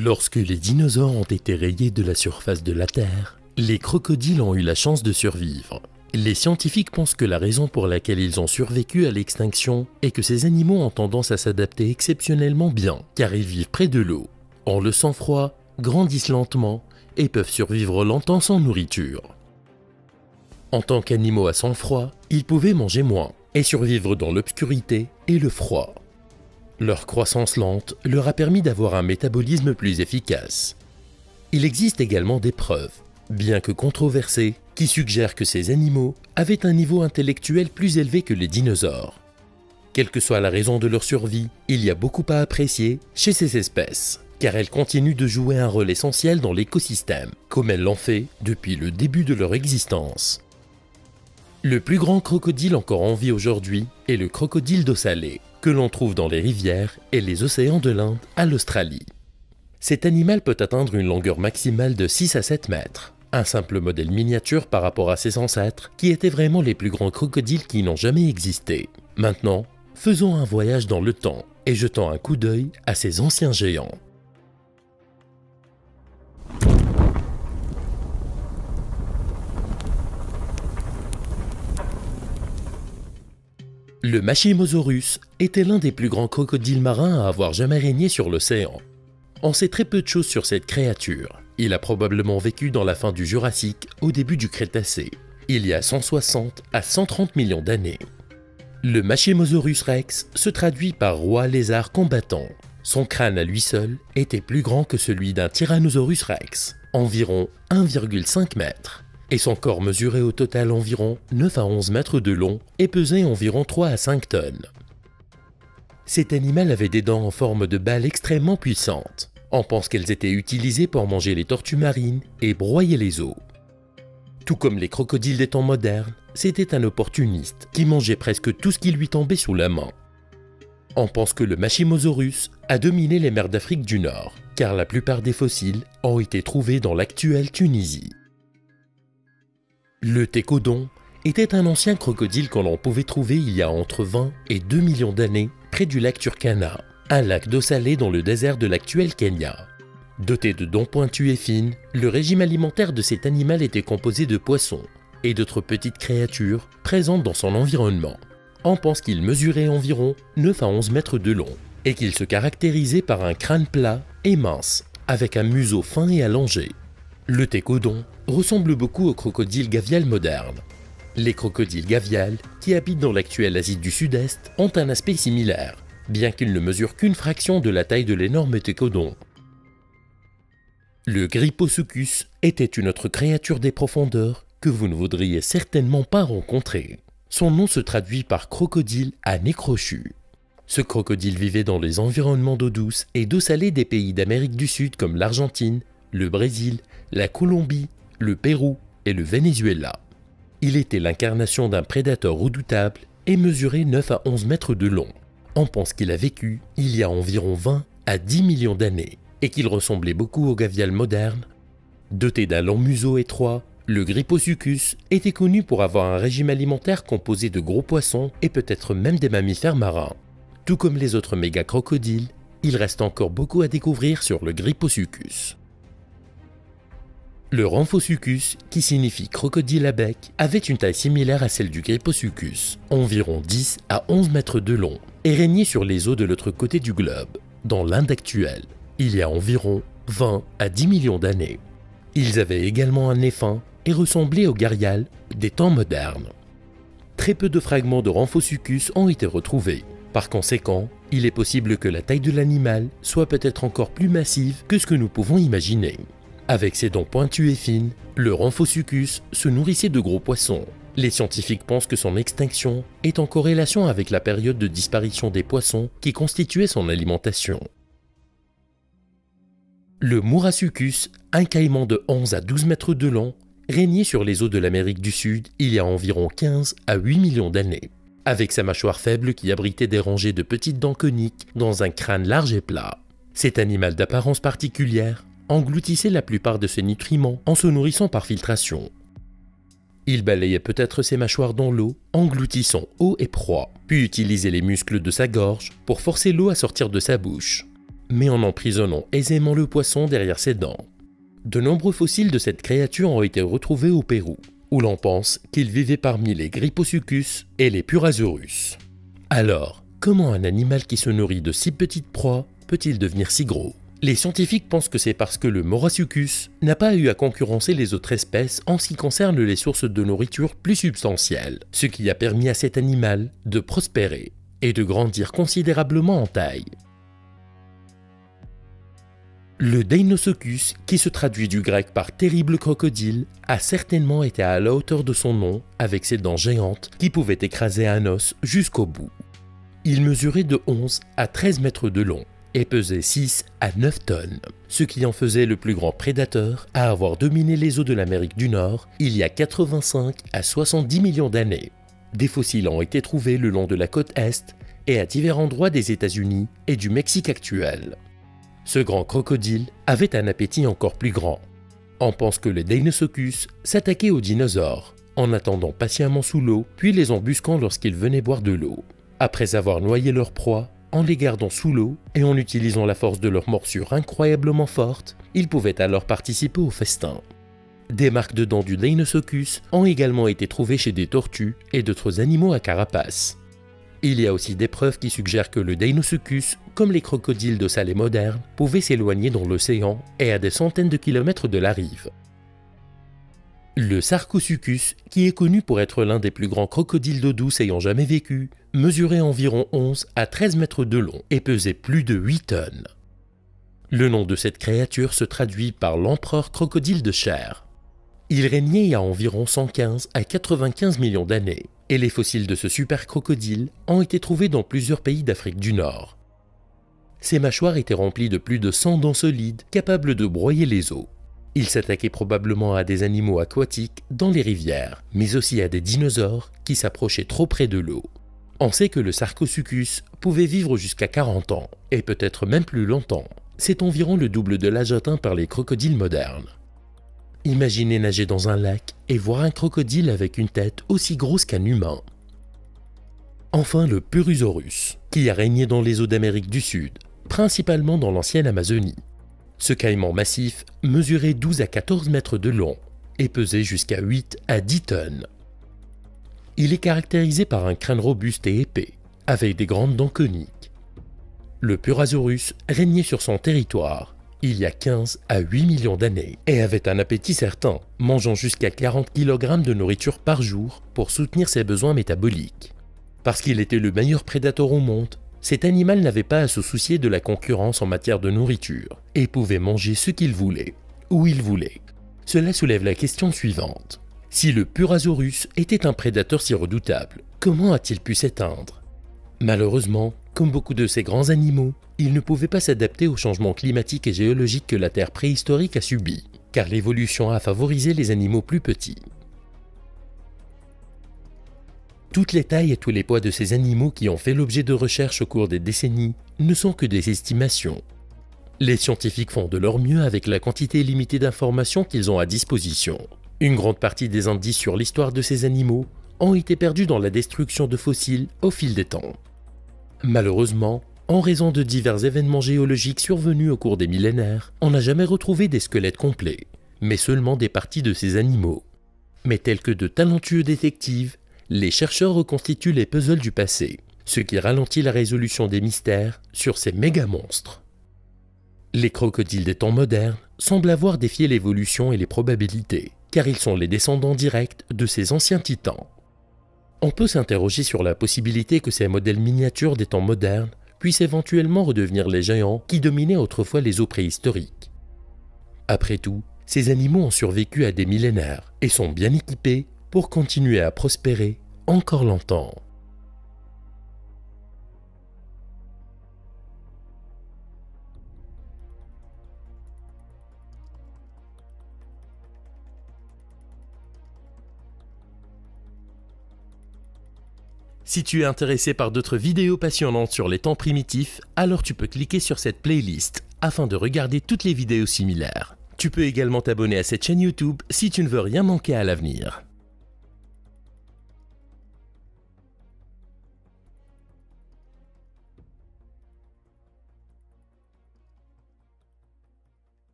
Lorsque les dinosaures ont été rayés de la surface de la Terre, les crocodiles ont eu la chance de survivre. Les scientifiques pensent que la raison pour laquelle ils ont survécu à l'extinction est que ces animaux ont tendance à s'adapter exceptionnellement bien, car ils vivent près de l'eau, ont le sang froid, grandissent lentement et peuvent survivre longtemps sans nourriture. En tant qu'animaux à sang froid, ils pouvaient manger moins et survivre dans l'obscurité et le froid. Leur croissance lente leur a permis d'avoir un métabolisme plus efficace. Il existe également des preuves, bien que controversées, qui suggèrent que ces animaux avaient un niveau intellectuel plus élevé que les dinosaures. Quelle que soit la raison de leur survie, il y a beaucoup à apprécier chez ces espèces, car elles continuent de jouer un rôle essentiel dans l'écosystème, comme elles l'ont fait depuis le début de leur existence. Le plus grand crocodile encore en vie aujourd'hui est le crocodile d'eau salée, que l'on trouve dans les rivières et les océans de l'Inde à l'Australie. Cet animal peut atteindre une longueur maximale de 6 à 7 mètres, un simple modèle miniature par rapport à ses ancêtres qui étaient vraiment les plus grands crocodiles qui n'ont jamais existé. Maintenant, faisons un voyage dans le temps et jetons un coup d'œil à ces anciens géants. Le Machimosaurus était l'un des plus grands crocodiles marins à avoir jamais régné sur l'océan. On sait très peu de choses sur cette créature. Il a probablement vécu dans la fin du Jurassique au début du Crétacé, il y a 160 à 130 millions d'années. Le Machimosaurus rex se traduit par roi lézard combattant. Son crâne à lui seul était plus grand que celui d'un Tyrannosaurus rex, environ 1,5 mètre. Et son corps mesurait au total environ 9 à 11 mètres de long et pesait environ 3 à 5 tonnes. Cet animal avait des dents en forme de balle extrêmement puissantes. On pense qu'elles étaient utilisées pour manger les tortues marines et broyer les os. Tout comme les crocodiles des temps modernes, c'était un opportuniste qui mangeait presque tout ce qui lui tombait sous la main. On pense que le Machimosaurus a dominé les mers d'Afrique du Nord, car la plupart des fossiles ont été trouvés dans l'actuelle Tunisie. Le Tecodon était un ancien crocodile que l'on pouvait trouver il y a entre 20 et 2 millions d'années près du lac Turkana, un lac d'eau salée dans le désert de l'actuel Kenya. Doté de dents pointues et fines, le régime alimentaire de cet animal était composé de poissons et d'autres petites créatures présentes dans son environnement. On pense qu'il mesurait environ 9 à 11 mètres de long et qu'il se caractérisait par un crâne plat et mince, avec un museau fin et allongé. Le Tecodon ressemble beaucoup aux crocodiles gaviales modernes. Les crocodiles gaviales, qui habitent dans l'actuelle Asie du Sud-Est, ont un aspect similaire, bien qu'ils ne mesurent qu'une fraction de la taille de l'énorme Tecodon. Le Gryposuchus était une autre créature des profondeurs que vous ne voudriez certainement pas rencontrer. Son nom se traduit par crocodile à nez crochu. Ce crocodile vivait dans les environnements d'eau douce et d'eau salée des pays d'Amérique du Sud comme l'Argentine, le Brésil, la Colombie, le Pérou et le Venezuela. Il était l'incarnation d'un prédateur redoutable et mesurait 9 à 11 mètres de long. On pense qu'il a vécu il y a environ 20 à 10 millions d'années et qu'il ressemblait beaucoup aux gaviales modernes. Doté d'un long museau étroit, le Gryposuchus était connu pour avoir un régime alimentaire composé de gros poissons et peut-être même des mammifères marins. Tout comme les autres méga-crocodiles, il reste encore beaucoup à découvrir sur le Gryposuchus. Le Rhamphosuchus, qui signifie crocodile à bec, avait une taille similaire à celle du Gryposuchus, environ 10 à 11 mètres de long, et régnait sur les eaux de l'autre côté du globe, dans l'Inde actuelle, il y a environ 20 à 10 millions d'années. Ils avaient également un nez fin et ressemblaient aux gharials des temps modernes. Très peu de fragments de Rhamphosuchus ont été retrouvés. Par conséquent, il est possible que la taille de l'animal soit peut-être encore plus massive que ce que nous pouvons imaginer. Avec ses dents pointues et fines, le Rhamphosuchus se nourrissait de gros poissons. Les scientifiques pensent que son extinction est en corrélation avec la période de disparition des poissons qui constituait son alimentation. Le Murasuchus, un caïman de 11 à 12 mètres de long, régnait sur les eaux de l'Amérique du Sud il y a environ 15 à 8 millions d'années, avec sa mâchoire faible qui abritait des rangées de petites dents coniques dans un crâne large et plat. Cet animal d'apparence particulière engloutissait la plupart de ses nutriments en se nourrissant par filtration. Il balayait peut-être ses mâchoires dans l'eau, engloutissant eau et proie, puis utilisait les muscles de sa gorge pour forcer l'eau à sortir de sa bouche. mais en emprisonnant aisément le poisson derrière ses dents. De nombreux fossiles de cette créature ont été retrouvés au Pérou, où l'on pense qu'il vivait parmi les Gryposuchus et les Purasaurus. Alors, comment un animal qui se nourrit de si petites proies peut-il devenir si gros? Les scientifiques pensent que c'est parce que le Morasuchus n'a pas eu à concurrencer les autres espèces en ce qui concerne les sources de nourriture plus substantielles, ce qui a permis à cet animal de prospérer et de grandir considérablement en taille. Le Deinosuchus, qui se traduit du grec par terrible crocodile, a certainement été à la hauteur de son nom avec ses dents géantes qui pouvaient écraser un os jusqu'au bout. Il mesurait de 11 à 13 mètres de long et pesait 6 à 9 tonnes, ce qui en faisait le plus grand prédateur à avoir dominé les eaux de l'Amérique du Nord il y a 85 à 70 millions d'années. Des fossiles ont été trouvés le long de la côte Est et à divers endroits des États-Unis et du Mexique actuel. Ce grand crocodile avait un appétit encore plus grand. On pense que le Deinosuchus s'attaquait aux dinosaures, en attendant patiemment sous l'eau, puis les embusquant lorsqu'ils venaient boire de l'eau. Après avoir noyé leur proie, en les gardant sous l'eau et en utilisant la force de leur morsure incroyablement forte, ils pouvaient alors participer au festin. Des marques de dents du Deinosuchus ont également été trouvées chez des tortues et d'autres animaux à carapace. Il y a aussi des preuves qui suggèrent que le Deinosuchus, comme les crocodiles de Salé modernes, pouvait s'éloigner dans l'océan et à des centaines de kilomètres de la rive. Le Sarcosuchus, qui est connu pour être l'un des plus grands crocodiles d'eau douce ayant jamais vécu, mesurait environ 11 à 13 mètres de long et pesait plus de 8 tonnes. Le nom de cette créature se traduit par l'empereur crocodile de chair. Il régnait il y a environ 115 à 95 millions d'années, et les fossiles de ce super crocodile ont été trouvés dans plusieurs pays d'Afrique du Nord. Ses mâchoires étaient remplies de plus de 100 dents solides capables de broyer les eaux. Il s'attaquait probablement à des animaux aquatiques dans les rivières, mais aussi à des dinosaures qui s'approchaient trop près de l'eau. On sait que le Sarcosuchus pouvait vivre jusqu'à 40 ans, et peut-être même plus longtemps. C'est environ le double de l'âge atteint par les crocodiles modernes. Imaginez nager dans un lac et voir un crocodile avec une tête aussi grosse qu'un humain. Enfin le Purusaurus, qui a régné dans les eaux d'Amérique du Sud, principalement dans l'ancienne Amazonie. Ce caïman massif mesurait 12 à 14 mètres de long et pesait jusqu'à 8 à 10 tonnes. Il est caractérisé par un crâne robuste et épais, avec des grandes dents coniques. Le Purasaurus régnait sur son territoire il y a 15 à 8 millions d'années et avait un appétit certain, mangeant jusqu'à 40 kg de nourriture par jour pour soutenir ses besoins métaboliques. Parce qu'il était le meilleur prédateur au monde, cet animal n'avait pas à se soucier de la concurrence en matière de nourriture et pouvait manger ce qu'il voulait, où il voulait. Cela soulève la question suivante. Si le Purasaurus était un prédateur si redoutable, comment a-t-il pu s'éteindre? Malheureusement, comme beaucoup de ces grands animaux, il ne pouvait pas s'adapter aux changements climatiques et géologiques que la Terre préhistorique a subis, car l'évolution a favorisé les animaux plus petits. Toutes les tailles et tous les poids de ces animaux qui ont fait l'objet de recherches au cours des décennies ne sont que des estimations. Les scientifiques font de leur mieux avec la quantité limitée d'informations qu'ils ont à disposition. Une grande partie des indices sur l'histoire de ces animaux ont été perdus dans la destruction de fossiles au fil des temps. Malheureusement, en raison de divers événements géologiques survenus au cours des millénaires, on n'a jamais retrouvé des squelettes complets, mais seulement des parties de ces animaux. Mais tels que de talentueux détectives, les chercheurs reconstituent les puzzles du passé, ce qui ralentit la résolution des mystères sur ces méga-monstres. Les crocodiles des temps modernes semblent avoir défié l'évolution et les probabilités, car ils sont les descendants directs de ces anciens titans. On peut s'interroger sur la possibilité que ces modèles miniatures des temps modernes puissent éventuellement redevenir les géants qui dominaient autrefois les eaux préhistoriques. Après tout, ces animaux ont survécu à des millénaires et sont bien équipés pour continuer à prospérer encore longtemps. Si tu es intéressé par d'autres vidéos passionnantes sur les temps primitifs, alors tu peux cliquer sur cette playlist afin de regarder toutes les vidéos similaires. Tu peux également t'abonner à cette chaîne YouTube si tu ne veux rien manquer à l'avenir.